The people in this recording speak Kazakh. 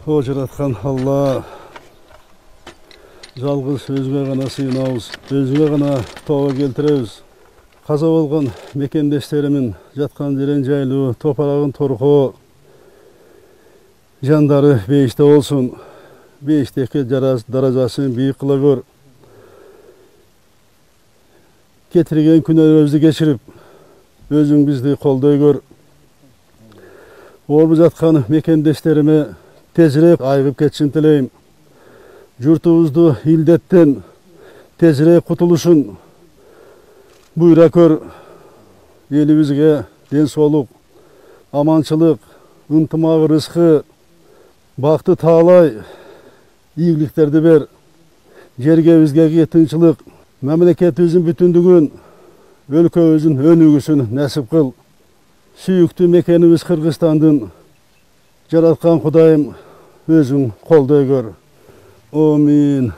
O жаратқан Алла, жалғыз өзіңе ғана сыйынабыз, өзіңе ғана тауба келтіреміз. Қаза болған мекендестерімін жатқан жерен жайлы, топырағын торқы, жандары бейіште olsun. Бейіштегі даражасын бейік қыла көр. Кетірген күнәлерімізді кешіріп, өзің бізді қолдай көр. Олып жатқан мекендестеріме тезірек айығып кетсін тілейм. Жұртымызды илдеттен тезірек құтылышын бұйра көр. Елімізге денсаулық, аманшылық, ынтымағы, рызқы, бақты талай игіліктерді бер. Жерге бізге тыншылық, мемлекетіміздің бүтіндігін, өлкөбүздүн өнүгүүсүн нәсіп қыл. Сүйікті мекенimiz Кыргызстандын жараткан Кудайым өзүң колдой көр. Амин.